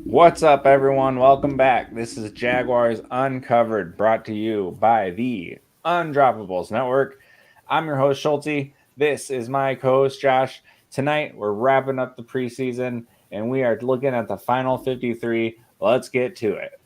What's up, everyone? Welcome back. This is Jaguars Uncovered, brought to you by the Undroppables Network. I'm your host, Schultzy. This is my co-host, Josh. Tonight, we're wrapping up the preseason, and we are looking at the final 53. Let's get to it.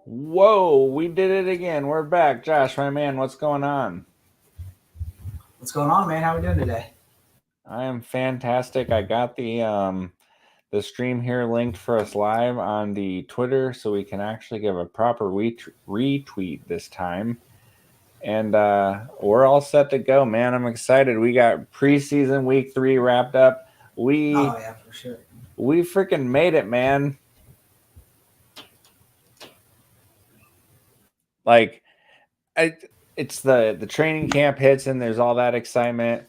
Whoa, we did it again. We're back. Josh, my man, what's going on? What's going on, man? How we doing today? I am fantastic. I got the stream here linked for us live on the Twitter, so we can actually give a proper retweet this time. And we're all set to go, man. I'm excited. We got preseason week 3 wrapped up. We Oh yeah, for sure. we freaking made it, man. Like, it's the training camp hits and there's all that excitement.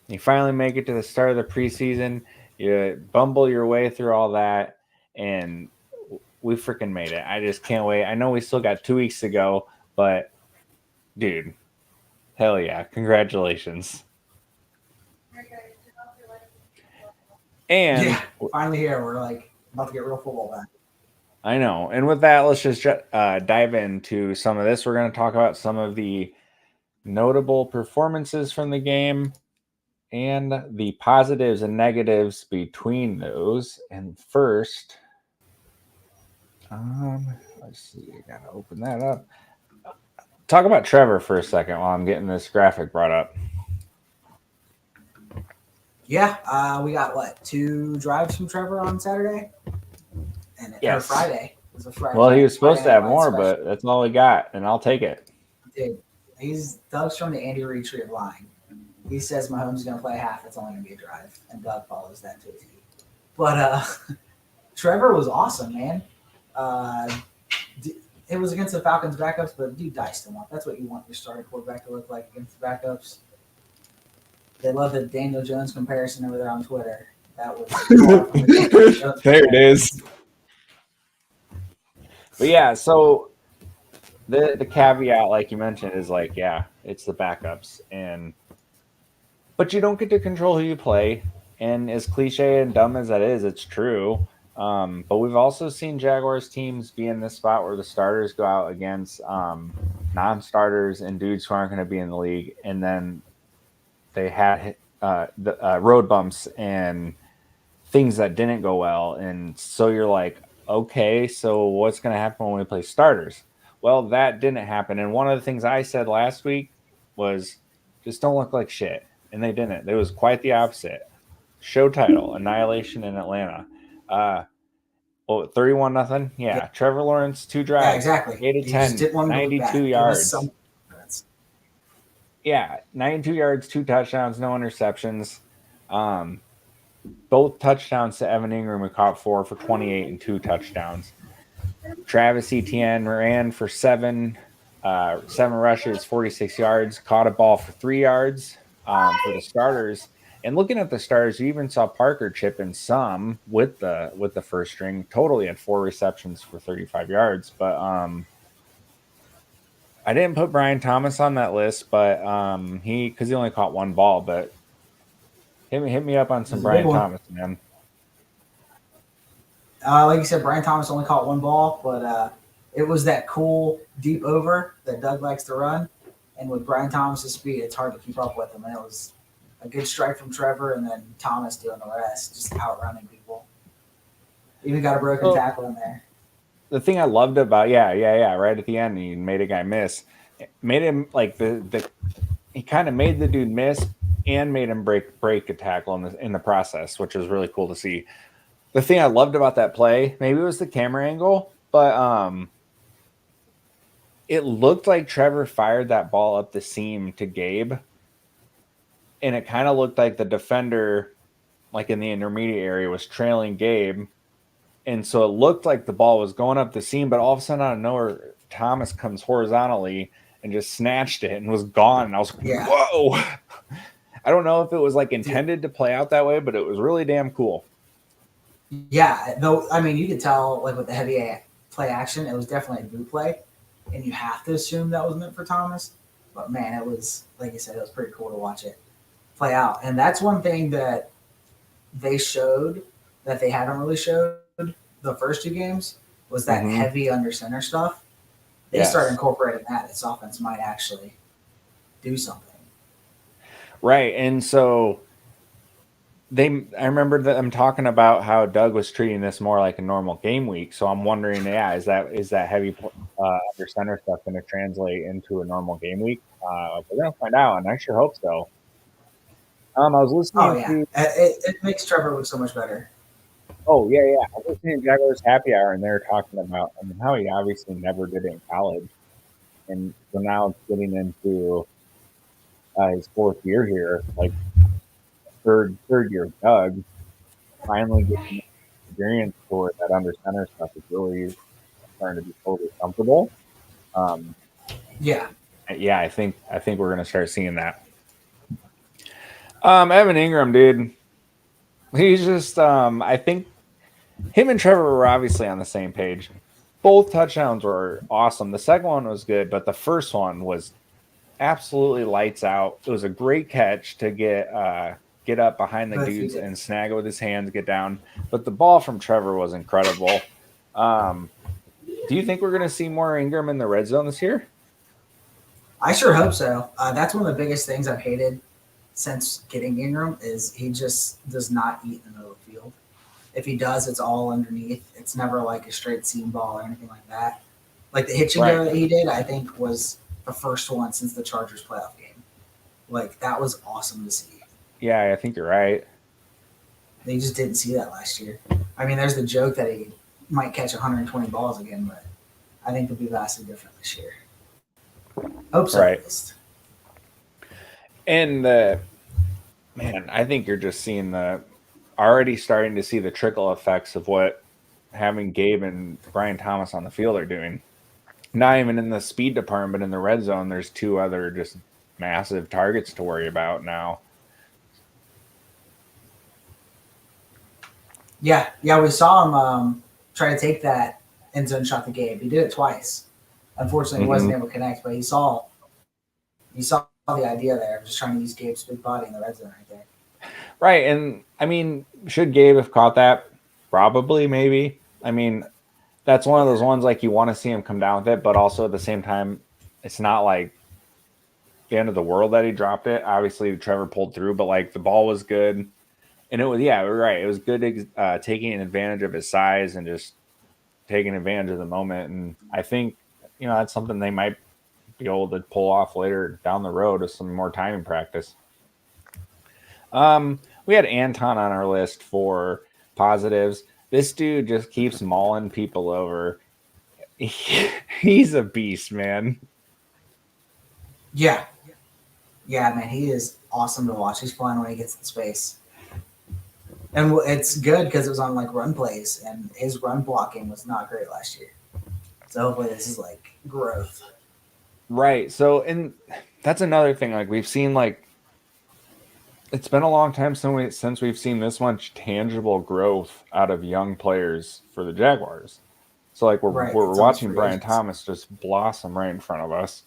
You finally make it to the start of the preseason. You bumble your way through all that, and we freaking made it. I just can't wait. I know we still got 2 weeks to go, but dude, hell yeah. Congratulations. And Yeah, finally here. We're like about to get real football back. I know. And with that, let's just dive into some of this. We're going to talk about some of the notable performances from the game and the positives and negatives between those. And first, let's see. I got to open that up. Talk about Trevor for a second while I'm getting this graphic brought up. Yeah, we got what 2 drives from Trevor on Saturday, and Yes. or Friday. It was a Friday. Well, he was supposed to have Friday more, special. but that's all we got, and I'll take it. Dude, Doug's showing the Andy Reid tree of lying. He says Mahomes is going to play half. It's only going to be a drive, and Doug follows that to a T. But Trevor was awesome, man. It was against the Falcons backups, but dude diced them up. That's what you want your starting quarterback to look like against the backups. They love the Daniel Jones comparison over there on Twitter. That was There it is. But yeah, so the caveat, like you mentioned, is like, yeah, it's the backups, but you don't get to control who you play. And as cliche and dumb as that is, it's true. But we've also seen Jaguars teams be in this spot where the starters go out against non-starters and dudes who aren't going to be in the league, and then they had the road bumps and things that didn't go well. And so you're like, okay, so what's going to happen when we play starters? Well, that didn't happen. And one of the things I said last week was just don't look like shit. And they didn't. It was quite the opposite. Show title, Annihilation in Atlanta. 31-0. Yeah. Trevor Lawrence, 2 drives. Yeah, exactly. 8 of 10, 92 yards. Yeah, 92 yards, 2 touchdowns, no interceptions. Both touchdowns to Evan Ingram, who caught 4 for 28 and 2 touchdowns. Travis Etienne ran for 7 rushes, 46 yards, caught a ball for 3 yards for the starters. And looking at the starters, you even saw Parker chip in some with the first string. Totally had 4 receptions for 35 yards. But I didn't put Brian Thomas on that list, but because he only caught 1 ball. But hit me up on some Brian Thomas, man. Like you said, Brian Thomas only caught 1 ball, but it was that cool deep over that Doug likes to run. And with Brian Thomas's speed, it's hard to keep up with him. And it was a good strike from Trevor, and then Thomas doing the rest, just outrunning people. Even got a broken tackle in there. The thing I loved about right at the end, he made a guy miss. Made him like he kind of made the dude miss and made him break a tackle in the process, which was really cool to see. The thing I loved about that play, maybe it was the camera angle, but it looked like Trevor fired that ball up the seam to Gabe, and it kind of looked like the defender, like in the intermediate area, was trailing Gabe, and so it looked like the ball was going up the seam, but all of a sudden out of nowhere, Thomas comes horizontally and just snatched it and was gone. And I was like, whoa! I don't know if it was like intended to play out that way, but it was really damn cool. Yeah, though I mean, you could tell like with the heavy play action, it was definitely a boot play, and you have to assume that was meant for Thomas. But man, it was like you said, it was pretty cool to watch it play out, and that's one thing that they showed that they haven't really showed the first two games was that Mm-hmm. heavy under center stuff. They started Yes. incorporating that. This offense might actually do something. Right. And so I remember them talking about how Doug was treating this more like a normal game week. So I'm wondering, yeah, is that heavy under center stuff going to translate into a normal game week? We're going to find out, and I sure hope so. I was Oh listening yeah, to, it makes Trevor look so much better. oh yeah, yeah, I was listening to Jaguars Happy Hour, and they were talking about how he obviously never did it in college, and so now it's getting into his fourth year here, like third year Doug, finally getting experience for that under center stuff is really starting to be totally comfortable. Um, Yeah, yeah, I think we're gonna start seeing that. Evan Ingram, dude, he's just I think him and Trevor were obviously on the same page. Both touchdowns were awesome. The second one was good, but the first one was absolutely lights out. It was a great catch to get up behind the both dudes feet. and snag it with his hands, get down. But the ball from Trevor was incredible. Um, do you think we're going to see more Ingram in the red zone this year? I sure hope so. That's one of the biggest things I've hated since getting Ingram is he just does not eat in the middle of the field. If he does, it's all underneath. It's never like a straight seam ball or anything like that. Like the hitch and Right. go that he did, I think was the first one since the Chargers playoff game. Like that was awesome to see. Yeah, I think you're right. They just didn't see that last year. I mean, there's the joke that he might catch 120 balls again, but I think they'll be vastly different this year. Hope so, Right. at least. And man, I think you're just seeing already starting to see the trickle effects of what having Gabe and Brian Thomas on the field are doing. Not even in the speed department, but in the red zone, there's two other just massive targets to worry about now. Yeah, yeah, we saw him try to take that end zone shot to Gabe. He did it twice. Unfortunately, he Mm-hmm. wasn't able to connect, but he saw the idea there of just trying to use Gabe's big body in the red zone right there. Right. And I mean, should Gabe have caught that? Probably, maybe. I mean, that's one of those Yeah, ones like you want to see him come down with it, but also at the same time, it's not like the end of the world that he dropped it. Obviously, Trevor pulled through, but like the ball was good. And it was, yeah, right. It was good taking advantage of his size and just taking advantage of the moment. And I think, that's something they might be able to pull off later down the road with some more timing practice. We had Anton on our list for positives. This dude just keeps mauling people over. He's a beast, man. yeah, yeah, man. He is awesome to watch. He's fun when he gets in space, and it's good because it was on like run plays, and his run blocking was not great last year. So hopefully, this is like growth. Right. So, and that's another thing. Like we've seen, like it's been a long time since we've seen this much tangible growth out of young players for the Jaguars. So, like we're Right, we're it's almost watching free Brian agents. Thomas just blossom right in front of us.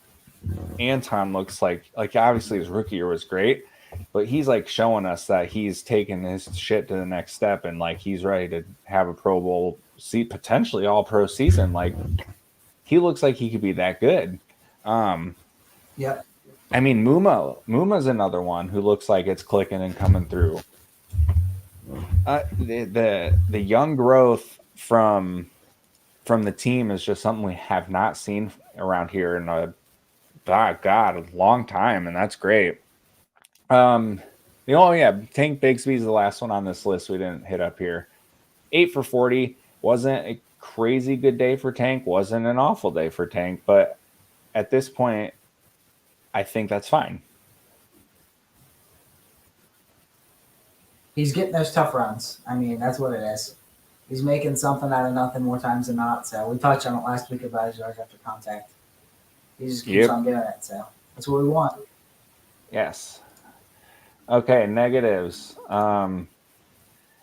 Anton looks like obviously his rookie year was great, but he's like showing us that he's taking his shit to the next step and like he's ready to have a Pro Bowl seat, potentially all pro season. Like he looks like he could be that good. Um, Yep. I mean, Muma's another one who looks like it's clicking and coming through. The young growth from the team is just something we have not seen around here in a long time, and that's great. Um, Tank Bigsby's the last one on this list we didn't hit up here. 8 for 40 wasn't a crazy good day for Tank, wasn't an awful day for Tank, but at this point, I think that's fine. He's getting those tough runs. I mean, that's what it is. He's making something out of nothing more times than not. So we touched on it last week about his yards after contact. He just keeps Yep. on doing it. So that's what we want. Yes. Okay, negatives.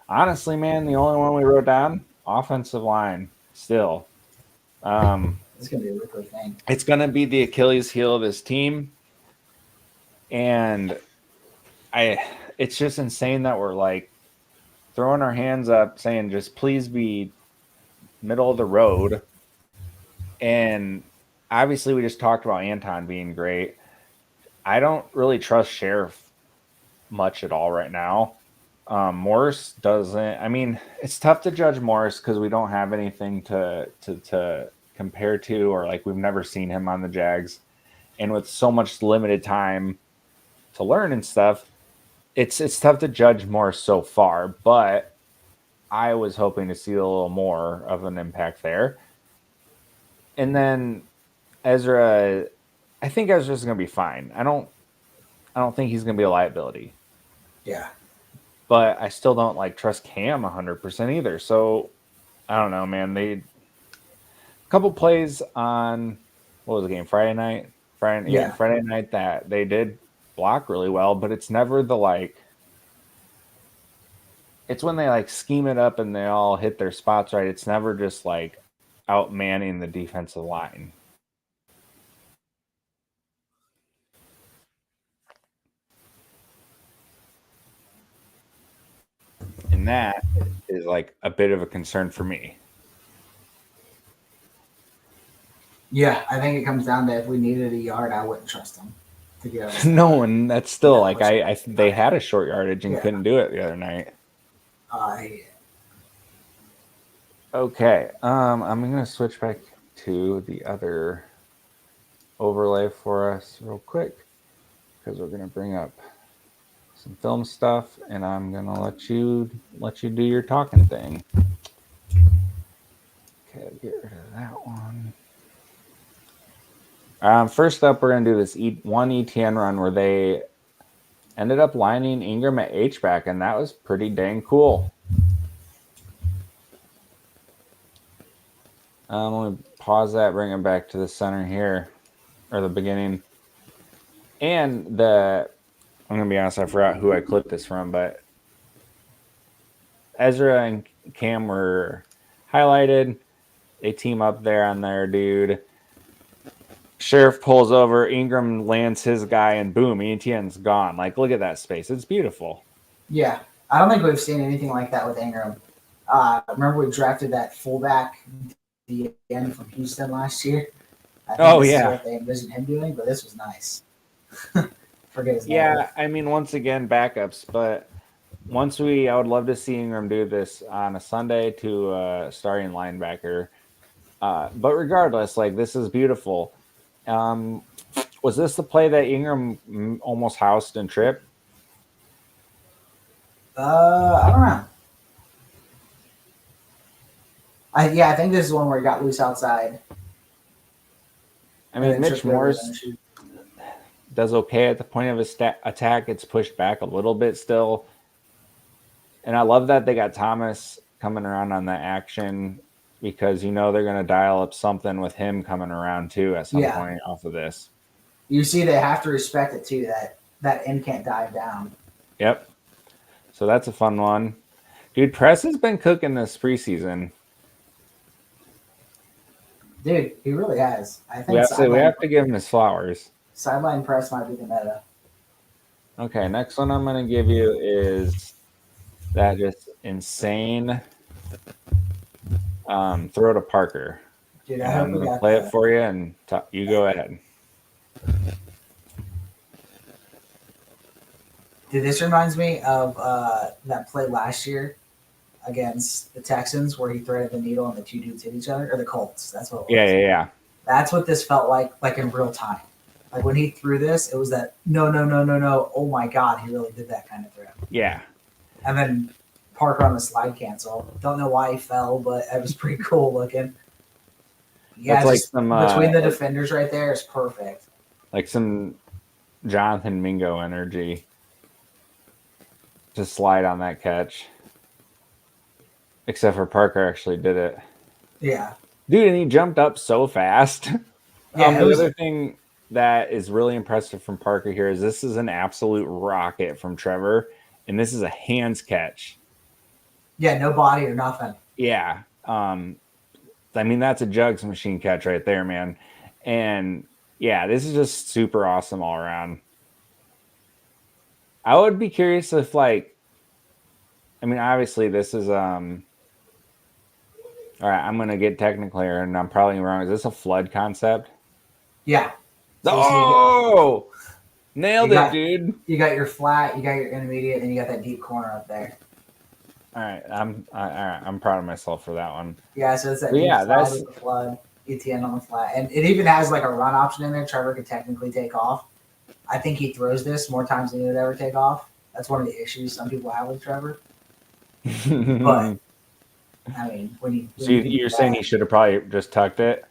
Honestly, man, the only one we wrote down, offensive line, still. It's gonna be a Ricker thing. It's going to be the Achilles heel of this team. And it's just insane that we're like throwing our hands up saying, just please be middle of the road. And obviously, we just talked about Anton being great. I don't really trust Sheriff much at all right now. Morris doesn't. I mean, it's tough to judge Morris because we don't have anything to compare to, or like we've never seen him on the Jags, and with so much limited time to learn and stuff, it's tough to judge Morris so far. But I was hoping to see a little more of an impact there. And then Ezra, I think Ezra's going to be fine. I don't think he's going to be a liability. Yeah. But I still don't like trust Cam 100% either. So I don't know, man. A couple plays on what was the game? Friday night? Friday night that they did block really well, but it's never the like. It's when they like scheme it up and they all hit their spots right. It's never just like out manning the defensive line. And that is like a bit of a concern for me. Yeah, I think it comes down to if we needed a yard, I wouldn't trust them to get us. No, and that's still like they had a short yardage and couldn't do it the other night. Okay, I'm gonna switch back to the other overlay for us real quick because we're gonna bring up some film stuff, and I'm gonna let you do your talking thing. Okay, get rid of that one. First up, we're going to do this one ETN run where they ended up lining Ingram at H-back, and that was pretty dang cool. Let me pause that, bring it back to the center here, or the beginning. And I'm going to be honest, I forgot who I clipped this from, but Ezra and Cam were highlighted. They team up there on their dude. Sheriff pulls over, Ingram lands his guy, and boom, ETN's gone. Like, look at that space. It's beautiful. Yeah. I don't think we've seen anything like that with Ingram. Remember we drafted that fullback the end from Houston last year? I think this is what they envisioned him doing, but this was nice. Forget his name. Yeah, I mean, once again, backups, but I would love to see Ingram do this on a Sunday to a starting linebacker. But regardless, like, this is beautiful. Was this the play that Ingram almost housed and tripped? I don't know. I think this is one where he got loose outside. I mean, Mitch Morris does okay at the point of his attack. It's pushed back a little bit still. And I love that they got Thomas coming around on that action because they're going to dial up something with him coming around too at some point off of this. You see, they have to respect it too, that end can't dive down. Yep. So that's a fun one. Dude, Press has been cooking this preseason. Dude, he really has. I think we have to give him his flowers. Sideline Press might be the meta. Okay, next one I'm going to give you is that just insane throw to Parker. Dude, I'm going to play it for you, and you go ahead. Dude, this reminds me of that play last year against the Texans where he threaded the needle and the two dudes hit each other, or the Colts. That's what it was. Yeah. That's what this felt like in real time. Like when he threw this, it was that no. Oh my God, he really did that kind of throw. Yeah. And then Parker on the slide cancel. Don't know why he fell, but it was pretty cool looking. Yeah, like between the defenders right there is perfect. Like some Jonathan Mingo energy. To slide on that catch. Except for Parker actually did it. Yeah. Dude, and he jumped up so fast. Yeah, the other thing that is really impressive from Parker here is this is an absolute rocket from Trevor, and this is a hands catch. Yeah, no body or nothing. Yeah. I mean, that's a jugs machine catch right there, man. And yeah, this is just super awesome all around. I would be curious if like, I mean, obviously this is all right, I'm gonna get technical here and I'm probably wrong. Is this a flood concept? Yeah. So Oh, nailed it, dude. you got your flat, you got your intermediate, and you got that deep corner up there. All right, I'm proud of myself for that one. Yeah, so it's that But deep yeah, slide that's with the flood, ETN on the flat, and it even has like a run option in there. Trevor could technically take off. I think he throws this more times than he would ever take off. That's one of the issues some people have with Trevor. But I mean, so you're saying he should have probably just tucked it?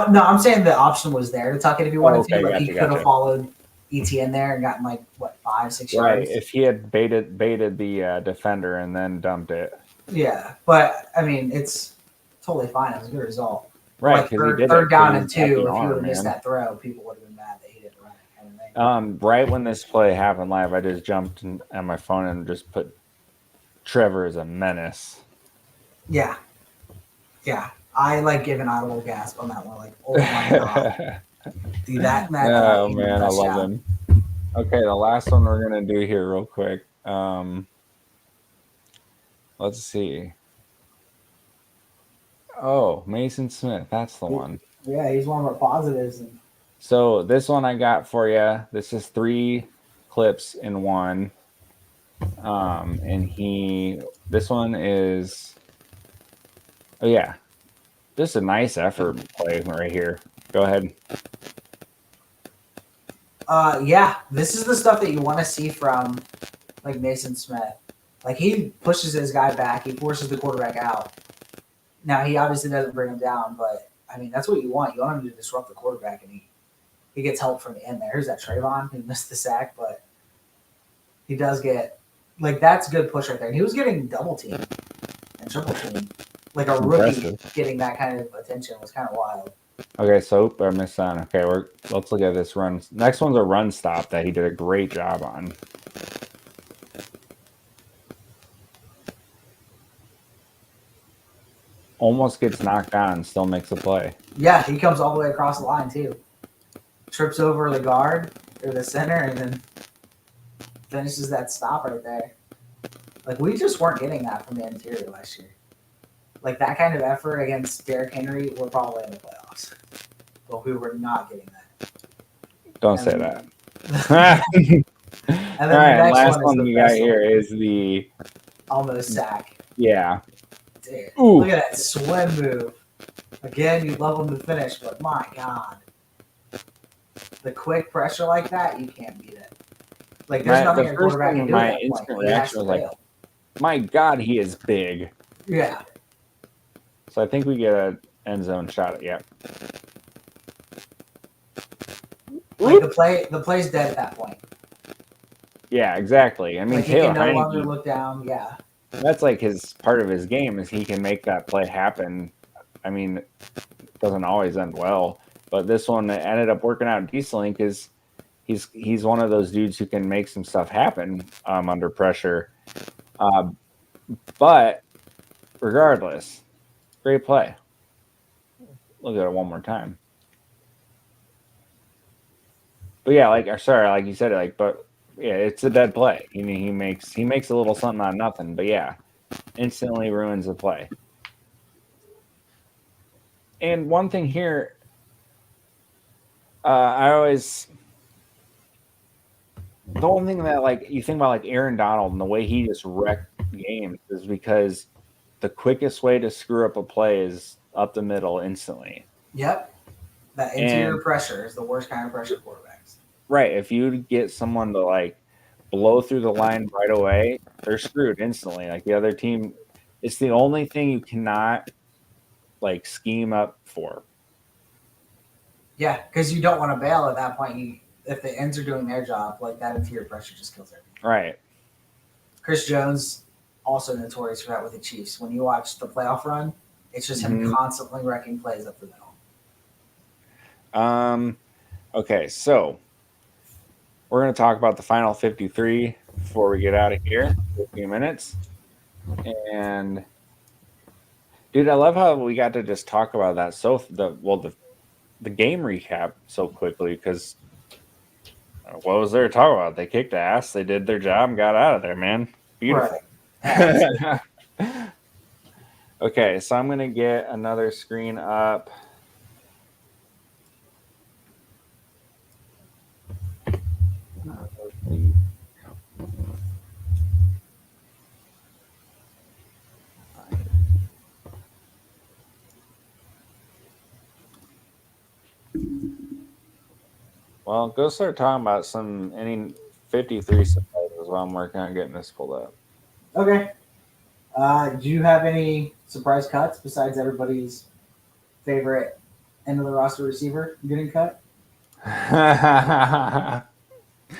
No, I'm saying the option was there to tuck it if he wanted to. Like gotcha, he could have followed ETN there and gotten like what 5-6 right, yards. if he had baited the defender and then dumped it. Yeah, but I mean, it's totally fine. It was a good result. Right, because like third down and 2. If you would have missed that throw, people would have been mad that he didn't run it. Kind of thing. Right when this play happened live, I just jumped on my phone and just put Trevor as a menace. Yeah, yeah. I like giving out a little gasp on that one. Like, oh my god, dude, that oh man, I love him. Okay, the last one we're gonna do here, real quick. Let's see. Oh, Mason Smith, that's the one. Yeah, he's one of our positives. So this one I got for you. This is 3 clips in one. And this one is, oh yeah, just a nice effort play right here. Go ahead. Yeah, this is the stuff that you want to see from like Mason Smith. Like he pushes his guy back, he forces the quarterback out. Now he obviously doesn't bring him down, but I mean that's what you want. You want him to disrupt the quarterback, and he gets help from the end there. Here's that Trayvon. He missed the sack, but he does get like that's good push right there. And he was getting double team and triple team. Like a rookie getting that kind of attention was kind of wild. Okay, so I missed on. Okay, let's look at this run. Next one's a run stop that he did a great job on. Almost gets knocked down and still makes a play. Yeah, he comes all the way across the line too. Trips over the guard or the center and then finishes that stop right there. Like we just weren't getting that from the interior last year. Like that kind of effort against Derrick Henry, we're probably in the playoffs. But we were not getting that. Don't say that. And then all right, the next last one we got here is the almost sack. Yeah. Dude, look at that swim move. Again, you'd love him to finish, but my God. The quick pressure like that, you can't beat it. Like there's nothing your quarterback can do. My instant reaction was like, my God, he is big. Yeah. So I think we get an end zone shot at Like the play's dead at that point. Yeah, exactly. I mean, like Taylor he can no Heineke, longer look down. Yeah. That's like his part of his game is he can make that play happen. I mean, it doesn't always end well, but this one ended up working out decently because he's one of those dudes who can make some stuff happen under pressure. But regardless, great play. Look at it one more time. But yeah, like you said, but yeah, it's a dead play. He makes a little something out of nothing, but yeah, instantly ruins the play. And one thing here, the only thing that like you think about like Aaron Donald and the way he just wrecked games is because the quickest way to screw up a play is up the middle instantly. Yep. That interior pressure is the worst kind of pressure quarterbacks. Right. If you get someone to like blow through the line right away, they're screwed instantly. Like the other team, it's the only thing you cannot like scheme up for. Yeah, because you don't want to bail at that point. If the ends are doing their job, like that interior pressure just kills everything. Right. Chris Jones, also notorious for that with the Chiefs. When you watch the playoff run, it's just him constantly wrecking plays up the middle. Okay, so we're going to talk about the final 53 before we get out of here in a few minutes. And dude, I love how we got to just talk about that the game recap so quickly because what was there to talk about? They kicked ass, they did their job, and got out of there, man. Beautiful. Right. Absolutely. Okay, so I'm gonna get another screen up. Well, go start talking about any 53 surprises while I'm working on getting this pulled up. Okay. Do you have any surprise cuts besides everybody's favorite end of the roster receiver getting cut? And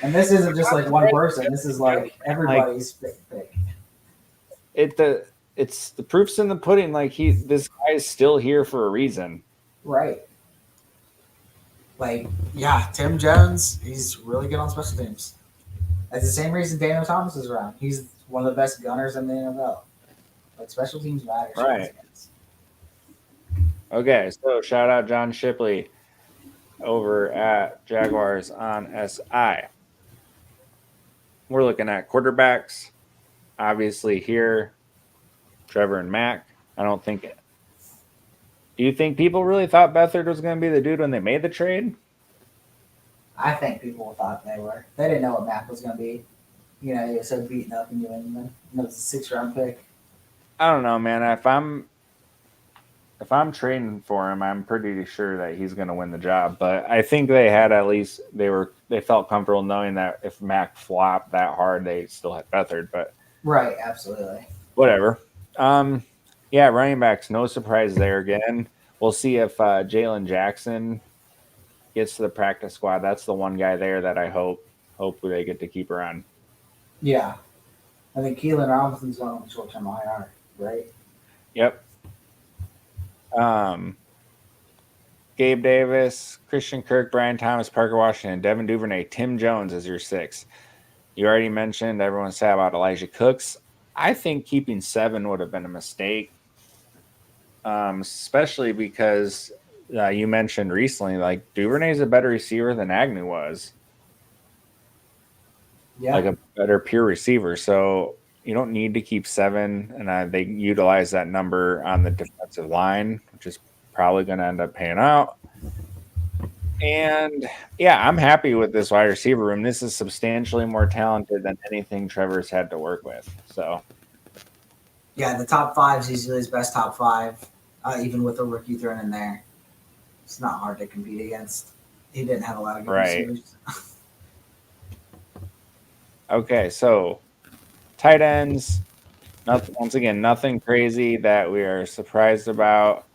this isn't just like one person. This is like everybody's pick. It's the proof's in the pudding. Like this guy is still here for a reason. Right. Like, yeah, Tim Jones, he's really good on special teams. That's the same reason Daniel Thomas is around. He's one of the best gunners in the NFL. Like, special teams matter. Right. Okay, so shout out John Shipley over at Jaguars on SI. We're looking at quarterbacks. Obviously here, Trevor and Mac. I don't think it. Do you think people really thought Beathard was going to be the dude when they made the trade? I think people thought they were. They didn't know what Mac was going to be. You know, he was so beaten up in New England. It was a 6th-round pick. I don't know, man. If I'm trading for him, I'm pretty sure that he's going to win the job. But I think they had they felt comfortable knowing that if Mac flopped that hard, they still had Beathard. But right, absolutely. Whatever. Yeah, running backs, no surprise there again. We'll see if Jalen Jackson gets to the practice squad. That's the one guy there that I hope they get to keep around. Yeah. I think Keelan Robinson's going on short-term IR, right? Yep. Gabe Davis, Christian Kirk, Brian Thomas, Parker Washington, Devin Duvernay, Tim Jones as your 6. You already mentioned everyone's sad about Elijah Cooks. I think keeping 7 would have been a mistake, especially because you mentioned recently, like Duvernay's a better receiver than Agnew was. Yeah. Like a better pure receiver. So you don't need to keep 7. And they utilize that number on the defensive line, which is probably going to end up paying out. And yeah, I'm happy with this wide receiver room. This is substantially more talented than anything Trevor's had to work with. So, yeah, the top 5 is usually his best top 5, even with a rookie thrown in there. It's not hard to compete against. He didn't have a lot of good receivers. Okay, so tight ends. Once again, nothing crazy that we are surprised about.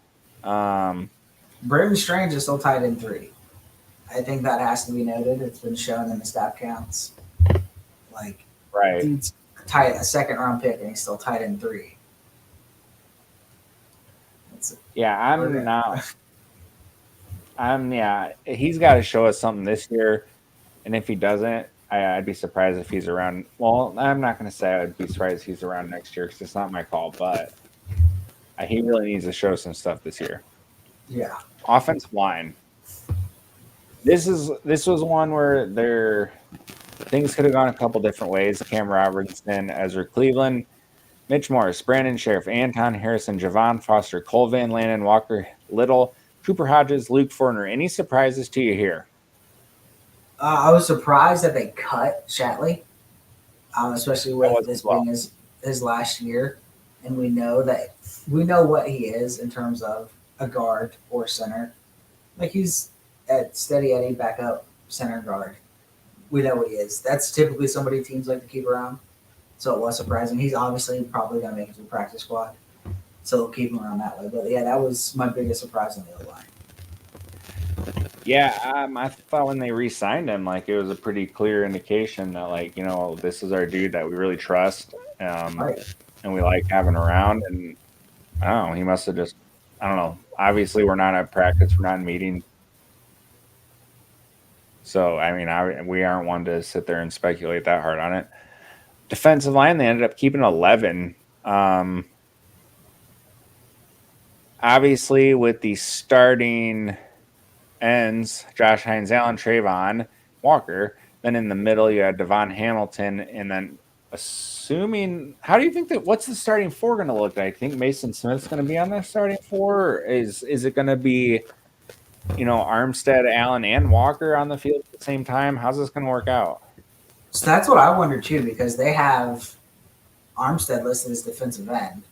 Britton Strange is still tight end 3. I think that has to be noted. It's been shown in the stat counts. Like, dude's tight, a 2nd-round pick, and he's still tight end 3. He's got to show us something this year, and if he doesn't, I'd be surprised if he's around. Well, I'm not going to say I'd be surprised if he's around next year because it's not my call, but he really needs to show some stuff this year. Yeah. Offensive line. This was one where things could have gone a couple different ways. Cam Robertson, Ezra Cleveland, Mitch Morris, Brandon Sheriff, Anton Harrison, Javon Foster, Cole Van Lannon, Walker Little, Cooper Hodges, Luke Fortner. Any surprises to you here? I was surprised that they cut Shatley, especially with this being his last year, and we know what he is in terms of a guard or center. Like, he's at steady Eddie backup center guard. We know what he is. That's typically somebody teams like to keep around. So it was surprising. He's obviously probably going to make it to the practice squad. So they'll keep him around that way. But yeah, that was my biggest surprise on the O-line. Yeah, I thought when they re-signed him, like, it was a pretty clear indication that, like, you know, this is our dude that we really trust, and we like having around. And I don't know, he must have just, I don't know. Obviously, we're not at practice, we're not in meetings. So, I mean, we aren't one to sit there and speculate that hard on it. Defensive line, they ended up keeping 11. Obviously, with the starting ends, Josh Hines, Allen, Trayvon, Walker. Then in the middle, you had Devon Hamilton, and then assuming, how do you think that? What's the starting four going to look like? I think Mason Smith's going to be on the starting four. Or is it going to be, Armstead, Allen, and Walker on the field at the same time? How's this going to work out? So that's what I wonder too, because they have Armstead listed as defensive end.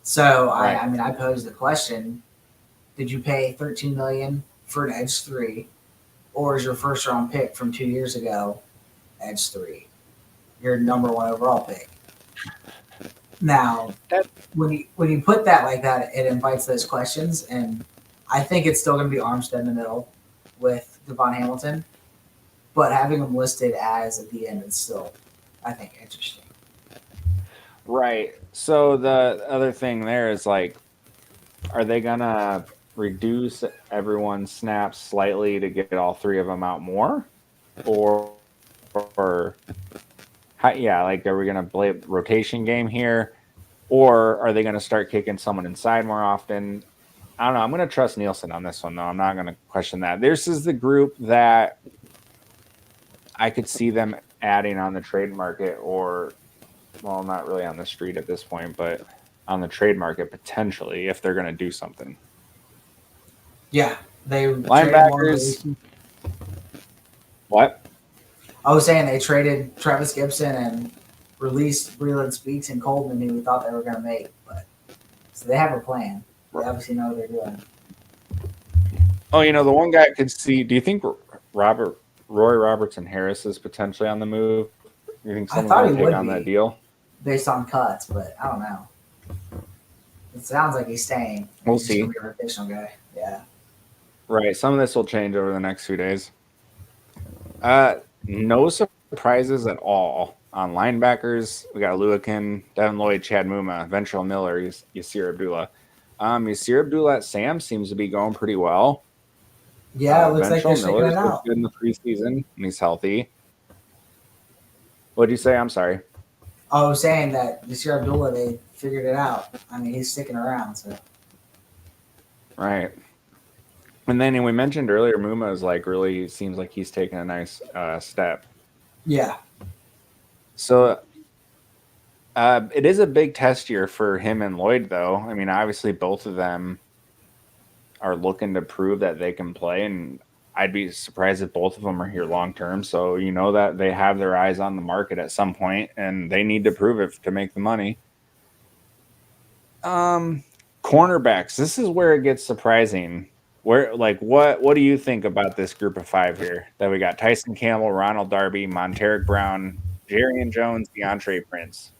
So Right. I mean, I posed the question: did you pay $13 million for an edge 3, or is your first round pick from 2 years ago edge 3, your number 1 overall pick? Now, when you put that like that, it invites those questions, and I think it's still going to be Armstead in the middle with Devon Hamilton, but having them listed as at the end is still, I think, interesting. Right. So the other thing there is like, are they gonna reduce everyone's snaps slightly to get all three of them out more, or yeah, like are we gonna play a rotation game here, or are they gonna start kicking someone inside more often? I don't know. I'm gonna trust Nielsen on this one though. I'm not gonna question that. This is the group that I could see them adding on the trade market, or well, not really on the street at this point, but on the trade market potentially if they're going to do something. Yeah, they linebackers. What? I was saying they traded Travis Gibson and released Breland Speaks and Coleman, who we thought they were going to make, but so they have a plan. They obviously know what they're doing. Oh, the one guy I could see. Do you think Roy Robertson Harris is potentially on the move? Do you think someone's going to take on that deal? Based on cuts, but I don't know. It sounds like he's staying. We'll see. He's a rotational guy. Yeah. Right. Some of this will change over the next few days. No surprises at all on linebackers. We got Lewican, Devin Lloyd, Chad Muma, Ventrell Miller, Yasir Abdullah. Yasir Abdullah at Sam seems to be going pretty well. Yeah, it looks like they're sticking it out. Good in the preseason, and he's healthy. What did you say? I'm sorry. I was saying that Yasir Abdullah, they figured it out. I mean, he's sticking around. So. Right. And then we mentioned earlier, Muma is like really seems like he's taking a nice step. Yeah. So it is a big test year for him and Lloyd, though. I mean, obviously both of them are looking to prove that they can play, and I'd be surprised if both of them are here long term. So that they have their eyes on the market at some point, and they need to prove it to make the money. Cornerbacks. This is where it gets surprising. What do you think about this group of 5 here? That we got Tyson Campbell, Ronald Darby, Monteric Brown, Jarian Jones, DeAndre Prince.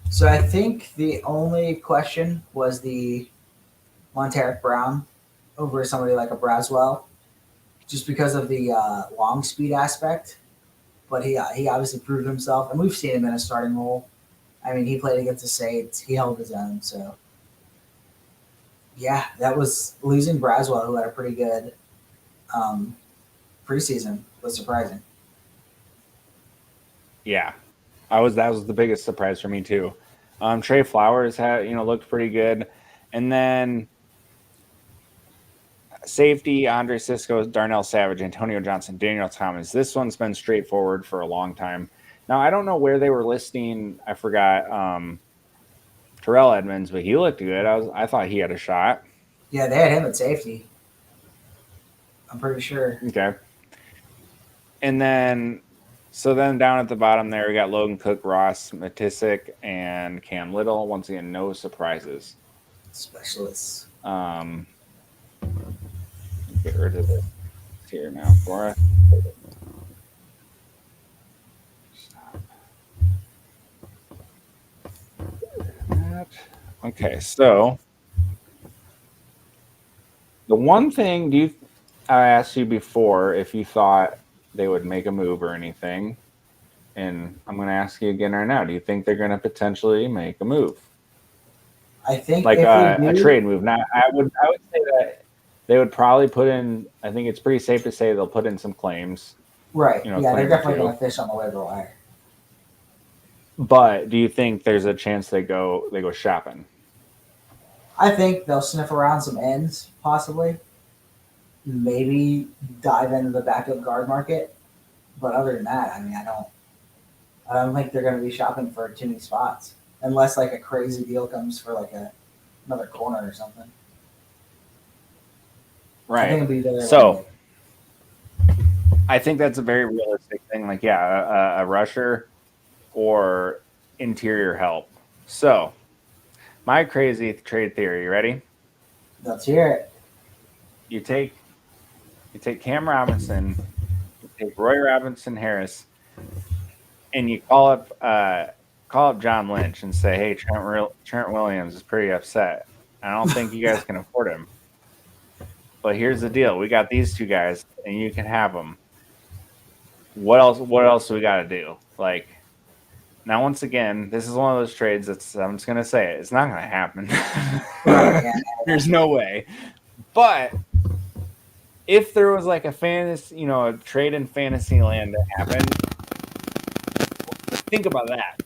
So I think the only question was the Monteric Brown over somebody like a Braswell, just because of the long speed aspect. But he obviously proved himself, and we've seen him in a starting role. I mean, he played against the Saints. He held his own. So, yeah, that was losing Braswell, who had a pretty good preseason, was surprising. Yeah, that was the biggest surprise for me too. Trey Flowers had looked pretty good, and then safety Andre Cisco, Darnell Savage, Antonio Johnson, Daniel Thomas. This one's been straightforward for a long time. Now I don't know where they were listing. I forgot Terrell Edmonds, but he looked good. I thought he had a shot. Yeah, they had him at safety. I'm pretty sure. Okay. And then down at the bottom there, we got Logan Cook, Ross Matisic, and Cam Little. Once again, no surprises. Specialists. Get rid of this here now for us. Okay, so the one thing I asked you before if you thought they would make a move or anything, and I'm going to ask you again right now. Do you think they're going to potentially make a move? I think like a trade move. Now, I would say that they would probably put in. I think it's pretty safe to say they'll put in some claims. Right. Yeah, they're definitely going to fish on the waiver wire. But do you think there's a chance they go shopping? I think they'll sniff around some ends, possibly. Maybe dive into the backup guard market. But other than that, I mean, I don't think they're going to be shopping for too many spots unless like a crazy deal comes for like another corner or something. I think Right. it'll be very So limited. I think that's a very realistic thing. Like, yeah, a rusher or interior help. So my crazy trade theory. You ready? Let's hear it. You take Cam Robinson, you take Roy Robinson Harris, and you call up John Lynch and say, "Hey, Trent Williams is pretty upset. I don't think you guys can afford him. But here's the deal: we got these two guys, and you can have them. What else? What else do we got to do? Like now, once again, this is one of those trades that's I'm just gonna say it. It's not gonna happen. Right, yeah. There's no way. But if there was like a fantasy, a trade in fantasy land that happened, think about that.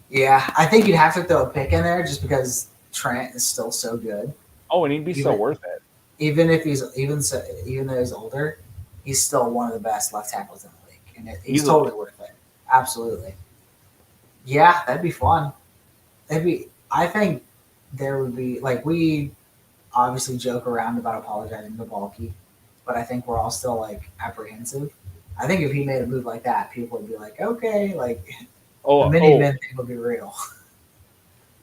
Yeah, I think you'd have to throw a pick in there just because Trent is still so good. Oh, and he'd be so worth it. Even if even though he's older, he's still one of the best left tackles in the league, and he's totally worth it. Absolutely. Yeah, that'd be fun. I think there would be like we obviously joke around about apologizing to Balky, but I think we're all still like apprehensive. I think if he made a move like that, people would be like, okay, like the mini men thing would be real.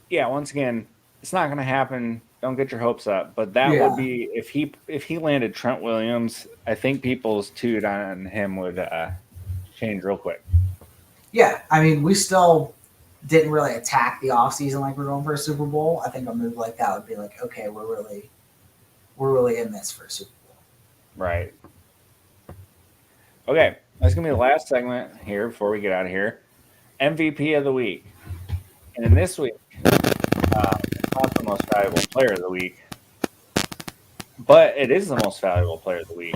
Yeah, once again, it's not going to happen. Don't get your hopes up, but that would be if he landed Trent Williams. I think people's tune on him would change real quick. Yeah, I mean, we still didn't really attack the offseason like we're going for a Super Bowl. I think a move like that would be like, okay, we're really in this for a Super Bowl. Right. Okay, that's gonna be the last segment here before we get out of here. MVP of the week, and in this week, it's not the most valuable player of the week, but it is the most valuable player of the week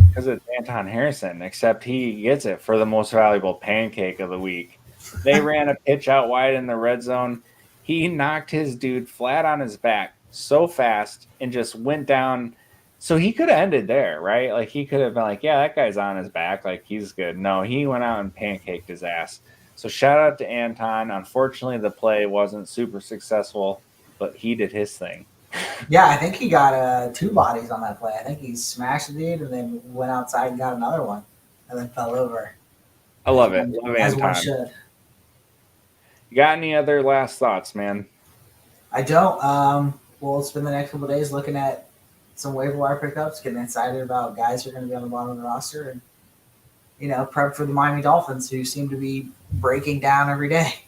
because it's Anton Harrison. Except he gets it for the most valuable pancake of the week. They ran a pitch out wide in the red zone. He knocked his dude flat on his back so fast and just went down. So he could have ended there, right? Like he could have been like, yeah, that guy's on his back. Like he's good. No, he went out and pancaked his ass. So shout out to Anton. Unfortunately, the play wasn't super successful, but he did his thing. Yeah, I think he got 2 bodies on that play. I think he smashed the dude and then went outside and got another one and then fell over. I love it. Love as Anton. One should. You got any other last thoughts, man? I don't. We'll spend the next couple of days looking at some waiver wire pickups, getting excited about guys who are going to be on the bottom of the roster, and prep for the Miami Dolphins, who seem to be breaking down every day.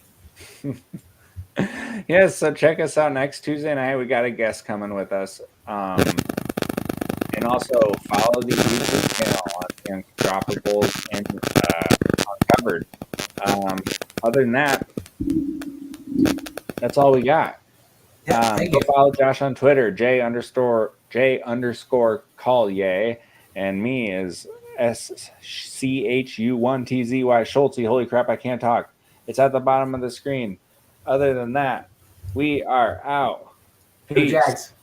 Yes, so check us out next Tuesday night. We got a guest coming with us. And also follow the YouTube channel on Droppables and Uncovered. Other than that, that's all we got. Yeah, go follow Josh on Twitter, J underscore call yay, and me is SCHU1TZY Schultzy. Holy crap, I can't talk. It's at the bottom of the screen. Other than that, we are out. Peace.